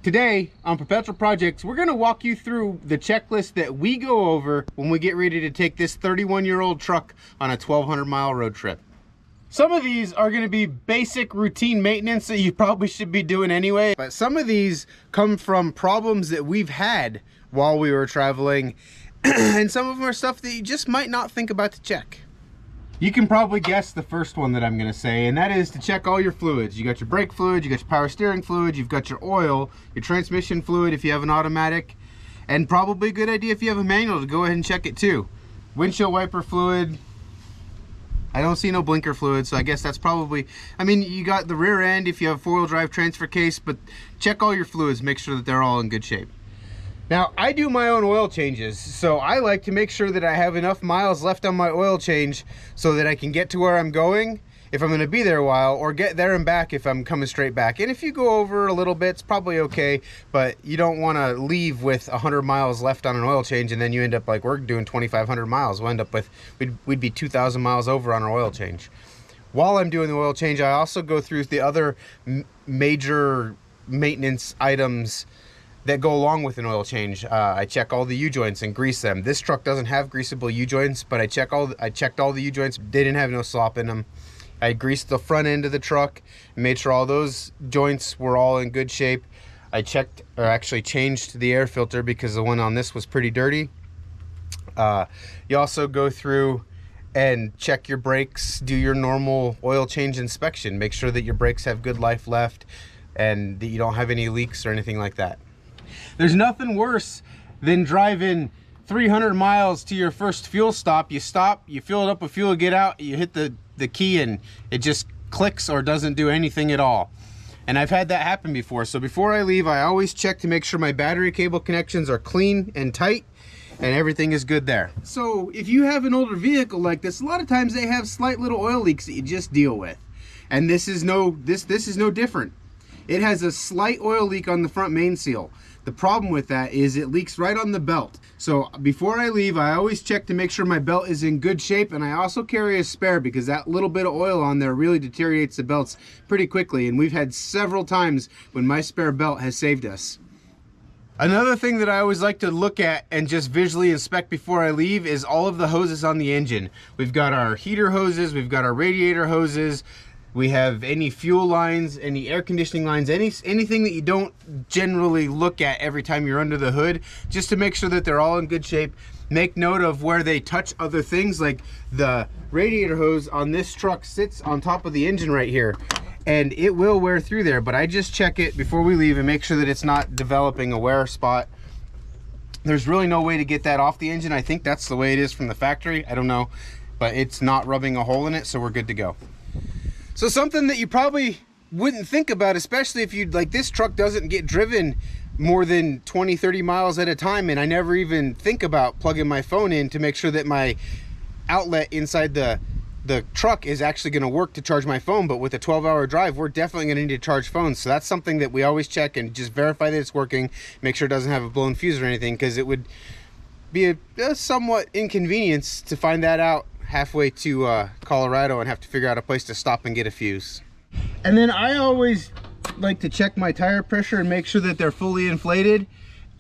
Today on Perpetual Projects, we're going to walk you through the checklist that we go over when we get ready to take this 31-year-old truck on a 1,200-mile road trip. Some of these are going to be basic routine maintenance that you probably should be doing anyway, but some of these come from problems that we've had while we were traveling, and some of them are stuff that you just might not think about to check. You can probably guess the first one that I'm going to say, and that is to check all your fluids. You got your brake fluid, you got your power steering fluid, you've got your oil, your transmission fluid if you have an automatic, and probably a good idea if you have a manual to go ahead and check it too. Windshield wiper fluid. I don't see no blinker fluid, so I guess that's probably, I mean, you got the rear end if you have four-wheel drive transfer case, but check all your fluids, make sure that they're all in good shape. Now, I do my own oil changes, so I like to make sure that I have enough miles left on my oil change so that I can get to where I'm going if I'm going to be there a while, or get there and back if I'm coming straight back. And if you go over a little bit, it's probably okay, but you don't want to leave with 100 miles left on an oil change and then you end up like we're doing 2,500 miles. We'll end up with, we'd be 2,000 miles over on our oil change. While I'm doing the oil change, I also go through the other major maintenance items that go along with an oil change. I check all the U-joints and grease them. This truck doesn't have greasable U-joints, but I checked all the U-joints. They didn't have no slop in them. I greased the front end of the truck and made sure all those joints were all in good shape. I checked, or actually changed the air filter because the one on this was pretty dirty. You also go through and check your brakes, do your normal oil change inspection. Make sure that your brakes have good life left and that you don't have any leaks or anything like that. There's nothing worse than driving 300 miles to your first fuel stop. You stop, you fill it up with fuel, get out, you hit the key and it just clicks or doesn't do anything at all. And I've had that happen before. So before I leave, I always check to make sure my battery cable connections are clean and tight and everything is good there. So if you have an older vehicle like this, a lot of times they have slight little oil leaks that you just deal with. And this is no different. It has a slight oil leak on the front main seal. The problem with that is it leaks right on the belt. So before I leave, I always check to make sure my belt is in good shape, and I also carry a spare because that little bit of oil on there really deteriorates the belts pretty quickly, and we've had several times when my spare belt has saved us. Another thing that I always like to look at and just visually inspect before I leave is all of the hoses on the engine. We've got our heater hoses, we've got our radiator hoses, we have any fuel lines, any air conditioning lines, anything that you don't generally look at every time you're under the hood, just to make sure that they're all in good shape. Make note of where they touch other things, like the radiator hose on this truck sits on top of the engine right here, and it will wear through there, but I just check it before we leave and make sure that it's not developing a wear spot. There's really no way to get that off the engine. I think that's the way it is from the factory. I don't know, but it's not rubbing a hole in it, so we're good to go. So something that you probably wouldn't think about, especially if you'd like, this truck doesn't get driven more than 20-30 miles at a time, and I never even think about plugging my phone in to make sure that my outlet inside the truck is actually going to work to charge my phone. But with a 12-hour drive, we're definitely going to need to charge phones, so that's something that we always check and just verify that it's working, make sure it doesn't have a blown fuse or anything, because it would be a somewhat inconvenience to find that out halfway to Colorado and have to figure out a place to stop and get a fuse. And then I always like to check my tire pressure and make sure that they're fully inflated.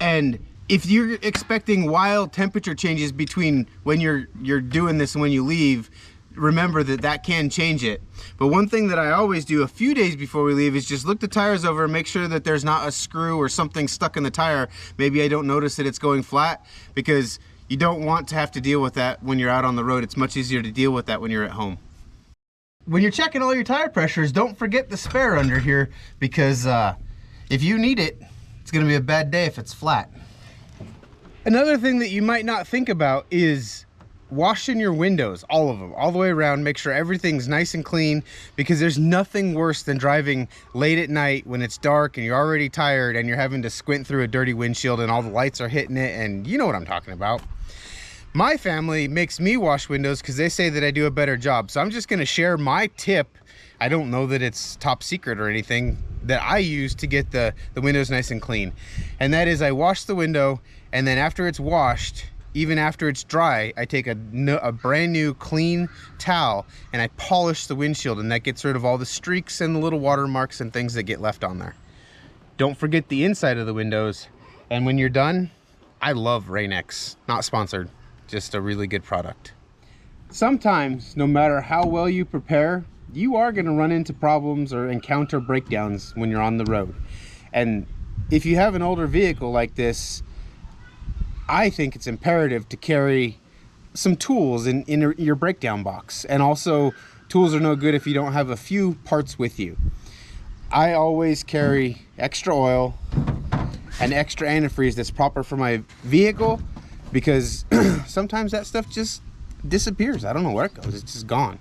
And if you're expecting wild temperature changes between when you're doing this and when you leave, remember that that can change it. But one thing that I always do a few days before we leave is just look the tires over and make sure that there's not a screw or something stuck in the tire. Maybe I don't notice that it's going flat, because you don't want to have to deal with that when you're out on the road. It's much easier to deal with that when you're at home. When you're checking all your tire pressures, don't forget the spare under here, because if you need it, it's going to be a bad day if it's flat. Another thing that you might not think about is washing your windows, all of them, all the way around. Make sure everything's nice and clean, because there's nothing worse than driving late at night when it's dark and you're already tired and you're having to squint through a dirty windshield and all the lights are hitting it, and you know what I'm talking about. My family makes me wash windows because they say that I do a better job. So I'm just going to share my tip. I don't know that it's top secret or anything, that I use to get the windows nice and clean. And that is, I wash the window, and then after it's washed, even after it's dry, I take a brand new clean towel and I polish the windshield, and that gets rid of all the streaks and the little watermarks and things that get left on there. Don't forget the inside of the windows. And when you're done, I love Rain-X. Not sponsored, just a really good product. Sometimes, no matter how well you prepare, you are going to run into problems or encounter breakdowns when you're on the road. And if you have an older vehicle like this, I think it's imperative to carry some tools in your breakdown box. And also, tools are no good if you don't have a few parts with you. I always carry extra oil and extra antifreeze that's proper for my vehicle, because sometimes that stuff just disappears. I don't know where it goes. It's just gone.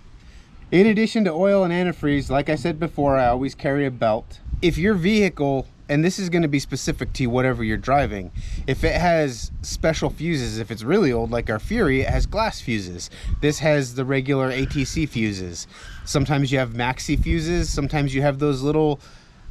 In addition to oil and antifreeze, like I said before, I always carry a belt. If your vehicle, and this is going to be specific to whatever you're driving, if it has special fuses, if it's really old like our Fury, it has glass fuses. This has the regular ATC fuses. Sometimes you have maxi fuses, sometimes you have those little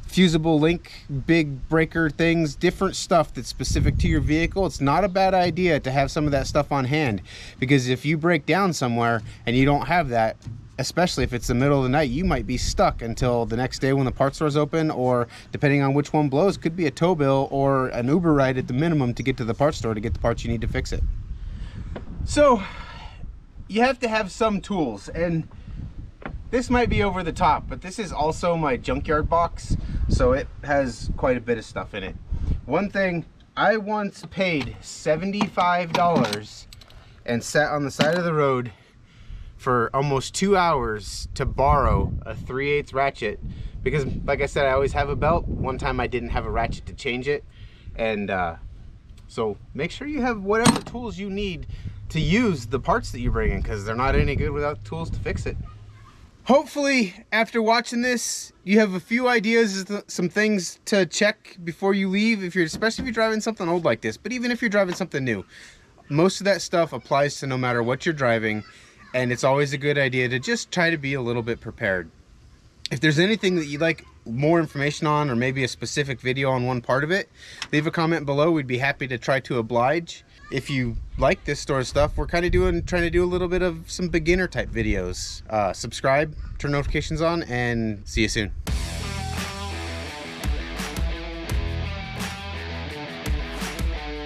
fusible link big breaker things, different stuff that's specific to your vehicle. It's not a bad idea to have some of that stuff on hand, because if you break down somewhere and you don't have that, especially if it's the middle of the night, you might be stuck until the next day when the parts store's open, or depending on which one blows, could be a tow bill or an Uber ride at the minimum to get to the parts store to get the parts you need to fix it. So you have to have some tools, and this might be over the top, but this is also my junkyard box, so it has quite a bit of stuff in it. One thing, I once paid $75 and sat on the side of the road for almost 2 hours to borrow a 3/8 ratchet, because like I said, I always have a belt. One time I didn't have a ratchet to change it, and so make sure you have whatever tools you need to use the parts that you bring in, because they're not any good without the tools to fix it. Hopefully after watching this you have a few ideas, some things to check before you leave, especially if you're driving something old like this, but even if you're driving something new. Most of that stuff applies to no matter what you're driving. And it's always a good idea to just try to be a little bit prepared. If there's anything that you'd like more information on, or maybe a specific video on one part of it, leave a comment below. We'd be happy to try to oblige. If you like this sort of stuff, we're kind of trying to do a little bit of some beginner type videos. Subscribe, turn notifications on, and see you soon.